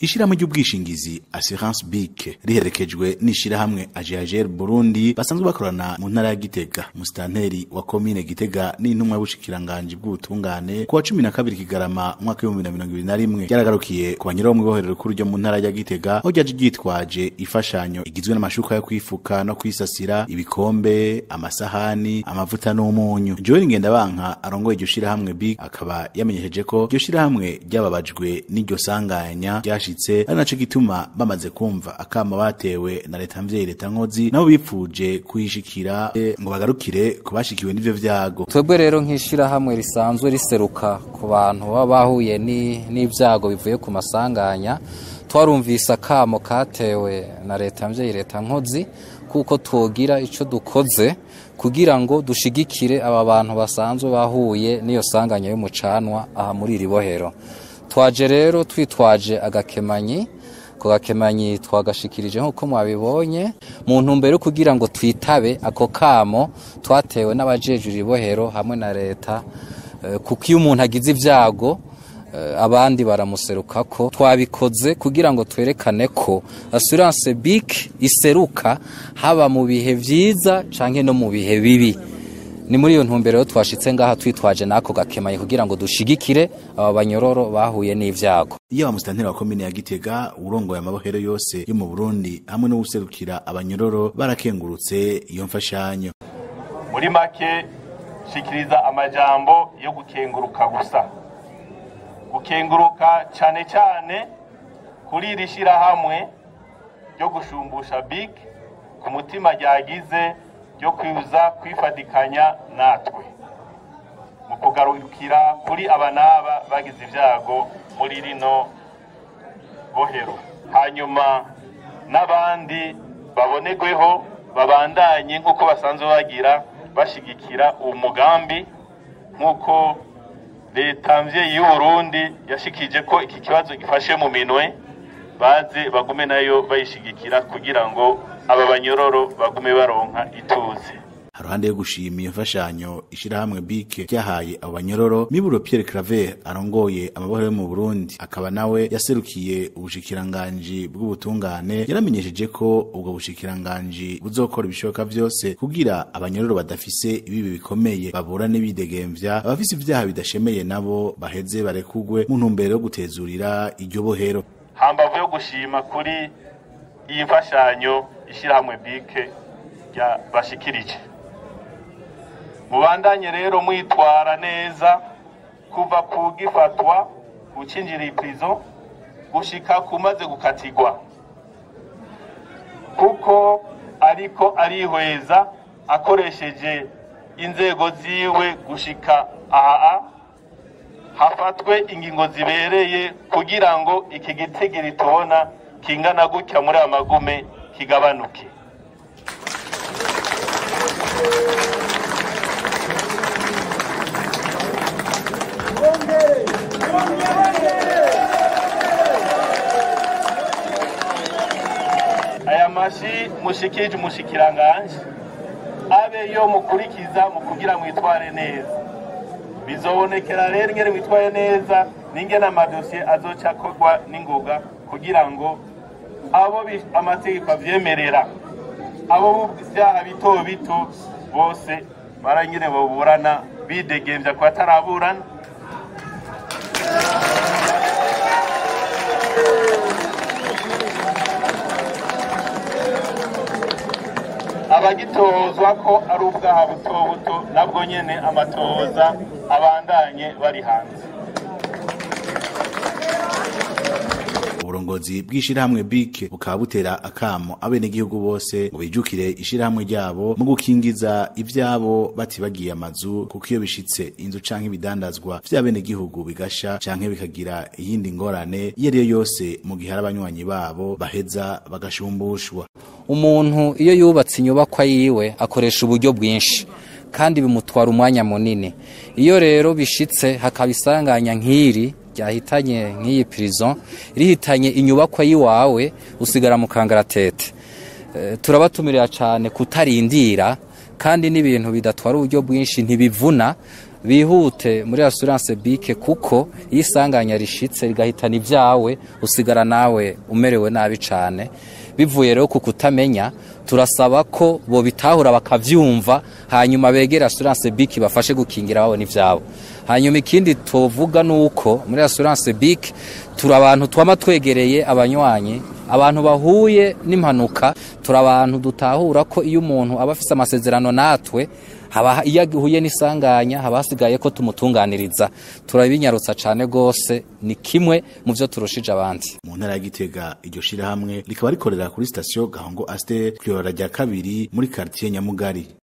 Ishirahamwe ry'ubwishingizi Assurance BIC riherekejwe n'ishirahamwe AGR Burundi basanzwe bakorana mu ntara ya Gitega. Musitanteri wa komine Gitega n'intumwa y'ubushikiranganje bw'ubutungane kuwa 12 Kigarama mwaka 2021 yaragarukiye ku banyoro mu boherero kuri ryo mu ntara ya Gitega aho ryaje ryitwaje ifashanyo igizwe n'amashuka yo kwifuka no kwisasira, ibikombe, amasahani, amavuta n'umunyu. Joel Ngendabanka arongoye iryo shirahamwe BIC akaba yamenyesheje ko iryo shirahamwe ryababajwe n'iryo sanganya ryashitse ari naco gituma bamaze kumva akama batewe na leta mvyeyi leta nkozi nabo bipfuje kuyishikira ngo bagarukire kubashikiwe n'ivyo vyago. Twebwe rero nk'ishirahamwe risanzwe riseruka ku bantu baba bahuye n'ivyago bivuye ku masanganya, twarumvise akamo katewe na leta mvyeyi leta nkozi kuko twogira ico dukoze kugira ngo dushigikire aba bantu basanzwe bahuye n'iyo sanganya y'umucanwa aha muri iri bohero. Twaje rero twitwaje agakemanyi, ko gakemanyi twagashikirije nkuko mwabibonye mu ntumbero kugira ngo twitabe ako kamo twatewe n'abajejuru ibohero hamwe na leta, kuko iyo umuntu agize ivyago abandi baramuserukako. Twabikoze kugira ngo twerekane ko Assurance BIC iseruka haba mu bihe vyiza canke no mu bihe bibi. Ni muri iyo ntumbero twashitse ngaha twitwaje nako gakemaye kugira ngo dushigikire aba banyororo bahuye n'ivyago. Iyo amusitanteri wa komine ya Gitega urongoye amabohero yose yo mu Burundi hamwe no guserukira abanyororo barakengurutse iyo mfashanyo. Muri make shikiriza amajambo yo gukenguruka gusa. Gukenguruka cyane cyane kuri iri shirahamwe ryo gushumbusha BIC ku mutima ryagize yo kwifadikanya natwe mu kugarukira kuri abanaba bagize ivyago muri rino bohero, hanyuma n'abandi babonegweho babandanye nk'uko basanzwe bagira bashigikira uwo mugambi nk'uko leta mvyeyi y'u Burundi yashikije ko iki kibazo gifashe mu minwe, baze bagume nayo bayishigikira kugira ngo aba banyororo bagume baronka ituze. Haruhande yo gushima iyo mfashanyo ishirahamwe BIC ryahaye abo banyororo, Miburo Pierre Claver arongoye amabohero mu Burundi akaba nawe yaserukiye ubushikiranganje bw'ubutungane yaramenyesheje ko ubwo bushikiranganje buzokora ibishoboka vyose kugira abanyororo badafise ibibi bikomeye baburane bidegemvya, abafise ivyaha bidashemeye nabo baheze barekugwe mu ntumbero yo gutezurira iryo bohero. Hambavu yo gushima kuri iyi mfashanyo ishirahamwe BIC ya bashikirije, mubandanye rero mwitwara neza kuva kugifatwa gucinjira iprizo gushika kumaze gukatigwa, kuko ariko arihweza akoresheje inzego ziwe gushika aha hafatwe ingingo zibereye kugira ngo iki gitigiri tubona kingana gutya muri amagume kigabanuke. Aya mashi mushikije umushikiranganje abe yo mukurikiza mu kugira mwitware neza. Bizobonekera rero ingene mwitwaye neza n'ingene amadosiye azoca akorwa n'ingoga kugira ngo abo amategeko avyemerera abo byaha bito bito bose barangire baburana bidegemvya ko ataraburana. Abagitozwa ko ari ubwaha buto buto nabwo nyene amatoza abandanye bari hanze. Uburongozi bw'ishirahamwe BIC bukaba butera akamo abenegihugu bose ngo bijukire ishirahamwe ryabo mu gukingiza ivyabo batibagiye amazu, kuko iyo bishitse inzu canke ibidandazwa vy'abenegihugu bigasha canke bikagira iyindi ngorane iyo ariyo yose mu gihe abanywanyi babo baheza bagashumbushwa. Umuntu iyo yubatse inyubakwa yiwe akoresha uburyo bwinshi kandi bimutwara umwanya munini. Iyo rero bishitse hakabisanganya nk'iri ryahitanye nk'iyi prison rihitanye inyubakwa yiwawe usigara mu kangaratete, turabatumirira cyane kutarindira kandi n'ibintu bidatwara uburyo bwinshi ntibivuna bihute muri assurance BIC kuko isanganya rishitse rigahitana ivyawe usigara nawe umerewe nabi cane. Bivuye rero kukutamenya turasaba ko bo bitahura bakavyumva hanyuma begera assurance BIC bafashe gukingira babo n'ivyabo. Hanyuma ikindi tuvuga nuko muri assurance BIC turi abantu twama twegereye abanywanyi, abantu bahuye n'impanuka, turi abantu dutahura ko iyo umuntu aba afise amasezerano natwe haba iyo ahuye n'isanganya haba hasigaye ko tumutunganiriza. Turabinyarutsa cane gose, ni kimwe mu vyo turushije abandi. Mu ntara ya Gitega iryo shirahamwe rikaba rikorera kuri station Gahongo Aster kw'ibara rya kabiri muri quartier Nyamugari.